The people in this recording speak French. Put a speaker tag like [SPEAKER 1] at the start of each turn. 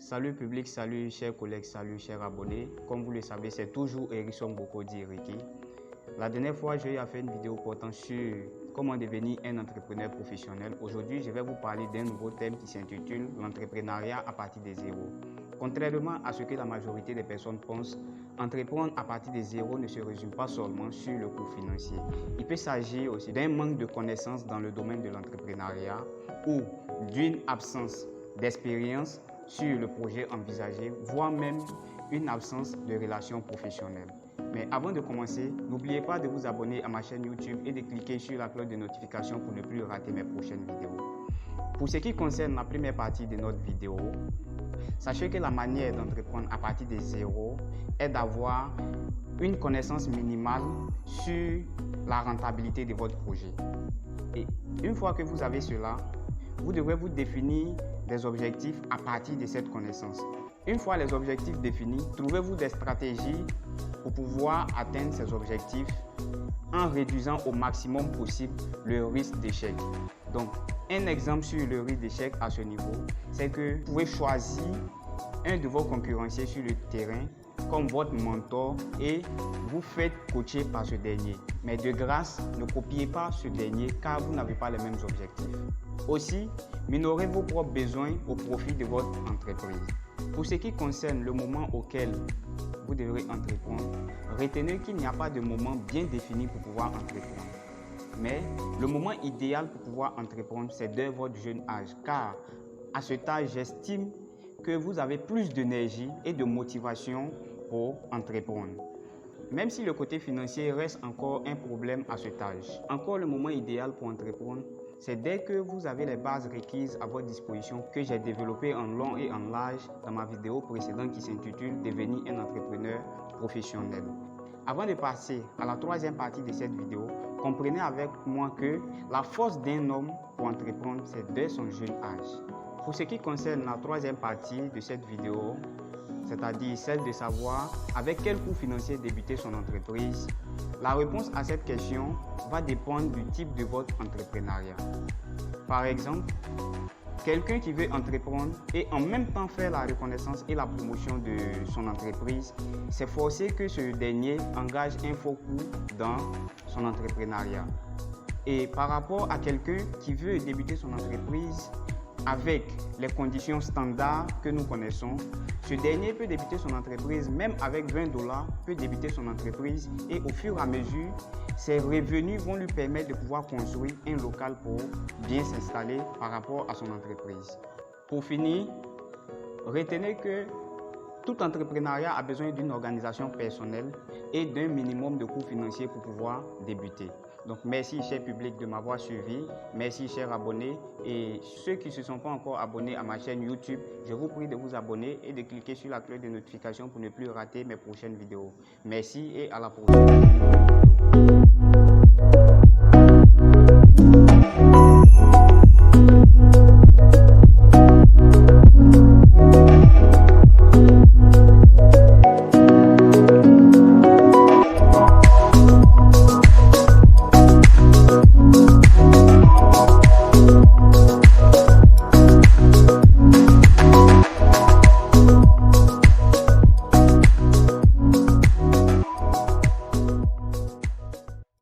[SPEAKER 1] Salut public, salut chers collègues, salut chers abonnés. Comme vous le savez, c'est toujours Hérisson Bokodi Ricky. La dernière fois, j'ai fait une vidéo portant sur comment devenir un entrepreneur professionnel. Aujourd'hui, je vais vous parler d'un nouveau thème qui s'intitule l'entrepreneuriat à partir de zéro. Contrairement à ce que la majorité des personnes pensent, entreprendre à partir de zéro ne se résume pas seulement sur le coût financier. Il peut s'agir aussi d'un manque de connaissances dans le domaine de l'entrepreneuriat ou d'une absence d'expérience sur le projet envisagé, voire même une absence de relations professionnelles. Mais avant de commencer, n'oubliez pas de vous abonner à ma chaîne YouTube et de cliquer sur la cloche de notification pour ne plus rater mes prochaines vidéos. Pour ce qui concerne la première partie de notre vidéo, sachez que la manière d'entreprendre à partir de zéro est d'avoir une connaissance minimale sur la rentabilité de votre projet. Et une fois que vous avez cela, vous devrez vous définir des objectifs à partir de cette connaissance. Une fois les objectifs définis, trouvez-vous des stratégies pour pouvoir atteindre ces objectifs en réduisant au maximum possible le risque d'échec. Donc, un exemple sur le risque d'échec à ce niveau, c'est que vous pouvez choisir un de vos concurrenciers sur le terrain comme votre mentor et vous faites coacher par ce dernier. Mais de grâce, ne copiez pas ce dernier car vous n'avez pas les mêmes objectifs. Aussi, minorez vos propres besoins au profit de votre entreprise. Pour ce qui concerne le moment auquel vous devrez entreprendre, retenez qu'il n'y a pas de moment bien défini pour pouvoir entreprendre. Mais le moment idéal pour pouvoir entreprendre, c'est dès votre jeune âge, car à cet âge, j'estime que vous avez plus d'énergie et de motivation pour entreprendre. Même si le côté financier reste encore un problème à cet âge. Encore le moment idéal pour entreprendre, c'est dès que vous avez les bases requises à votre disposition que j'ai développé en long et en large dans ma vidéo précédente qui s'intitule « Devenir un entrepreneur professionnel ». Avant de passer à la troisième partie de cette vidéo, comprenez avec moi que la force d'un homme pour entreprendre, c'est dès son jeune âge. Pour ce qui concerne la troisième partie de cette vidéo, c'est-à-dire celle de savoir avec quel coût financier débuter son entreprise, la réponse à cette question va dépendre du type de votre entrepreneuriat. Par exemple, quelqu'un qui veut entreprendre et en même temps faire la reconnaissance et la promotion de son entreprise, c'est forcé que ce dernier engage un faux coût dans son entrepreneuriat. Et par rapport à quelqu'un qui veut débuter son entreprise avec les conditions standards que nous connaissons, ce dernier peut débuter son entreprise, même avec 20 $, peut débuter son entreprise et au fur et à mesure, ses revenus vont lui permettre de pouvoir construire un local pour bien s'installer par rapport à son entreprise. Pour finir, retenez que tout entrepreneuriat a besoin d'une organisation personnelle et d'un minimum de coûts financiers pour pouvoir débuter. Donc merci cher public de m'avoir suivi, merci chers abonnés et ceux qui ne se sont pas encore abonnés à ma chaîne YouTube, je vous prie de vous abonner et de cliquer sur la cloche de notification pour ne plus rater mes prochaines vidéos. Merci et à la prochaine.